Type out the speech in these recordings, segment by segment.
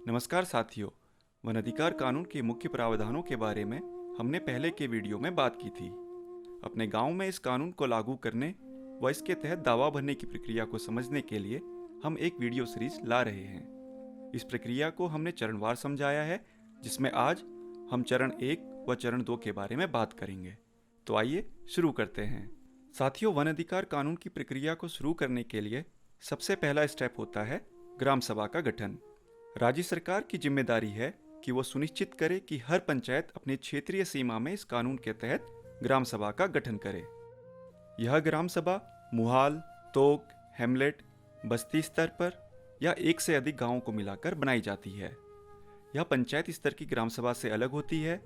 नमस्कार साथियों। वन अधिकार कानून के मुख्य प्रावधानों के बारे में हमने पहले के वीडियो में बात की थी। अपने गांव में इस कानून को लागू करने व इसके तहत दावा भरने की प्रक्रिया को समझने के लिए हम एक वीडियो सीरीज ला रहे हैं। इस प्रक्रिया को हमने चरणवार समझाया है, जिसमें आज हम चरण 1 व चरण 2 के बारे में बात करेंगे। तो आइए शुरू करते हैं। साथियों, वन अधिकार कानून की प्रक्रिया को शुरू करने के लिए सबसे पहला स्टेप होता है ग्राम सभा का गठन। राज्य सरकार की जिम्मेदारी है कि वो सुनिश्चित करे कि हर पंचायत अपनी क्षेत्रीय सीमा में इस कानून के तहत ग्राम सभा का गठन करे। यह ग्राम सभा मुहाल, तोक, हेमलेट, बस्ती स्तर पर या एक से अधिक गांवों को मिलाकर बनाई जाती है। यह पंचायत स्तर की ग्राम सभा से अलग होती है।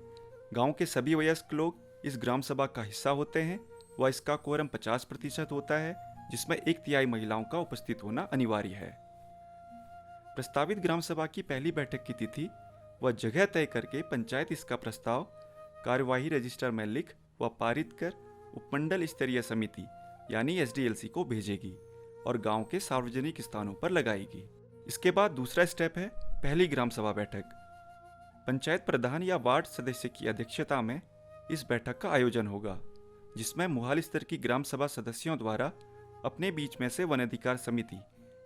गांव के सभी वयस्क लोग इस ग्राम सभा का हिस्सा होते हैं व इसका कोरम 50% होता है, जिसमें 1/3 महिलाओं का उपस्थित होना अनिवार्य है। प्रस्तावित ग्राम सभा की पहली बैठक की तिथि व जगह तय करके पंचायत इसका प्रस्ताव कार्यवाही रजिस्टर में लिख व पारित कर उपमंडल स्तरीय समिति यानी SDLC को भेजेगी और गांव के सार्वजनिक स्थानों पर लगाएगी। इसके बाद दूसरा स्टेप है पहली ग्राम सभा बैठक। पंचायत प्रधान या वार्ड सदस्य की अध्यक्षता में इस बैठक का आयोजन होगा, जिसमें मुहाल स्तर की ग्राम सभा सदस्यों द्वारा अपने बीच में से वन अधिकार समिति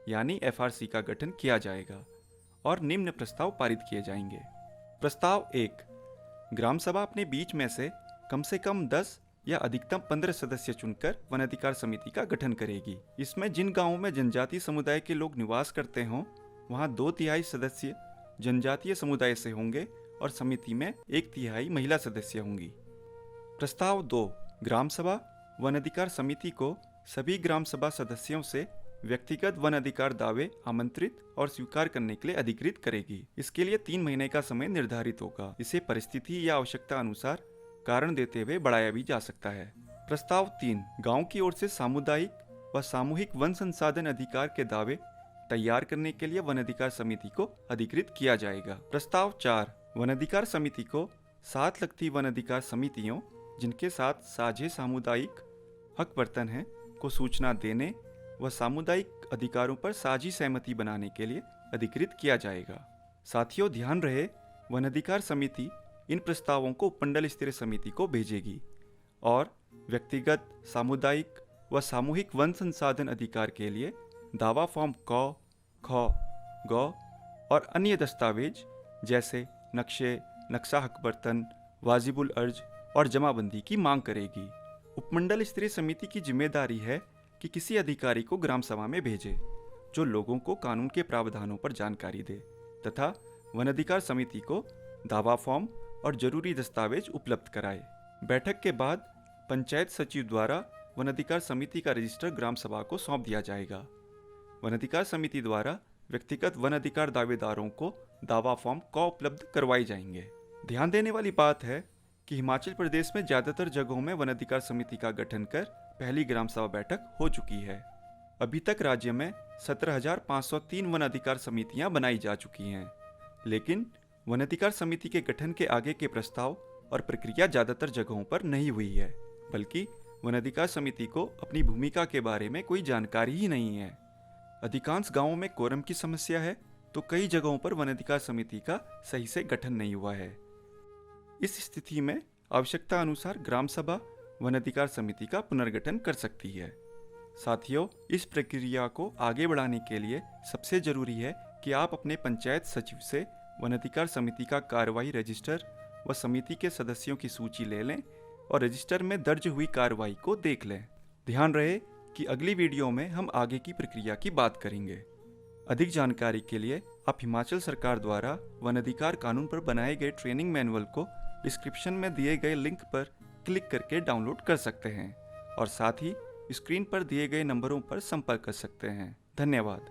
यानी FRC का गठन किया जाएगा और निम्न प्रस्ताव पारित किए जाएंगे। प्रस्ताव 1, ग्राम सभा अपने बीच में से कम 10 या अधिकतम 15 सदस्य चुनकर वन अधिकार समिति का गठन करेगी। इसमें जिन गांवों में जनजातीय समुदाय के लोग निवास करते हों, वहां 2/3 सदस्य जनजातीय समुदाय से होंगे और समिति में 1/3 महिला सदस्य होंगी। प्रस्ताव 2, ग्राम सभा वन अधिकार समिति को सभी ग्राम सभा सदस्यों से व्यक्तिगत वन अधिकार दावे आमंत्रित और स्वीकार करने के लिए अधिकृत करेगी। इसके लिए 3 महीने का समय निर्धारित होगा। इसे परिस्थिति या आवश्यकता अनुसार कारण देते हुए बढ़ाया भी जा सकता है। प्रस्ताव 3, गांव की ओर से सामुदायिक व सामूहिक वन संसाधन अधिकार के दावे तैयार करने के लिए वन अधिकार समिति को अधिकृत किया जाएगा। प्रस्ताव 4, वन अधिकार समिति को साथ लगती वन अधिकार समितियों जिनके साथ साझे सामुदायिक हक बर्तन है को सूचना देने व सामुदायिक अधिकारों पर साझी सहमति बनाने के लिए अधिकृत किया जाएगा। साथियों, ध्यान रहे, वन अधिकार समिति इन प्रस्तावों को उपमंडल स्तरीय समिति को भेजेगी और व्यक्तिगत, सामुदायिक व सामूहिक वन संसाधन अधिकार के लिए दावा फॉर्म क, ख, ग और अन्य दस्तावेज जैसे नक्शे, नक्शा हक बर्तन, वाजिबुल अर्ज और जमाबंदी की मांग करेगी। उपमंडल स्तरीय समिति की जिम्मेदारी है कि किसी अधिकारी को ग्राम सभा में भेजे जो लोगों को कानून के प्रावधानों पर जानकारी दे तथा वन अधिकार समिति को दावा फॉर्म और जरूरी दस्तावेज उपलब्ध कराए। बैठक के बाद पंचायत सचिव द्वारा वन अधिकार समिति का रजिस्टर ग्राम सभा को सौंप दिया जाएगा। वन अधिकार समिति द्वारा व्यक्तिगत वन अधिकार दावेदारों को दावा फॉर्म क उपलब्ध करवाए जाएंगे। ध्यान देने वाली बात है कि हिमाचल प्रदेश में ज्यादातर जगहों में वन अधिकार समिति का गठन कर पहली ग्राम सभा बैठक हो चुकी है। अभी तक राज्य में 17,503 वन अधिकार समितियां बनाई जा चुकी हैं, लेकिन वन अधिकार समिति के गठन के आगे के प्रस्ताव और प्रक्रिया ज्यादातर जगहों पर नहीं हुई है, बल्कि वन अधिकार समिति को अपनी भूमिका के बारे में कोई जानकारी ही नहीं है। अधिकांश गांवों में कोरम की समस्या है, तो कई जगहों पर वन अधिकार समिति का सही से गठन नहीं हुआ है। इस स्थिति में आवश्यकता अनुसार ग्राम सभा वन अधिकार समिति का पुनर्गठन कर सकती है। साथियों, इस प्रक्रिया को आगे बढ़ाने के लिए सबसे जरूरी है कि आप अपने पंचायत सचिव से वन अधिकार समिति का कार्यवाही रजिस्टर व समिति के सदस्यों की सूची ले लें और रजिस्टर में दर्ज हुई कार्रवाई को देख लें। ध्यान रहे कि अगली वीडियो में हम आगे की प्रक्रिया की बात करेंगे। अधिक जानकारी के लिए आप हिमाचल सरकार द्वारा वन अधिकार कानून पर बनाए गए ट्रेनिंग मैनुअल को डिस्क्रिप्शन में दिए गए लिंक पर क्लिक करके डाउनलोड कर सकते हैं और साथ ही स्क्रीन पर दिए गए नंबरों पर संपर्क कर सकते हैं। धन्यवाद।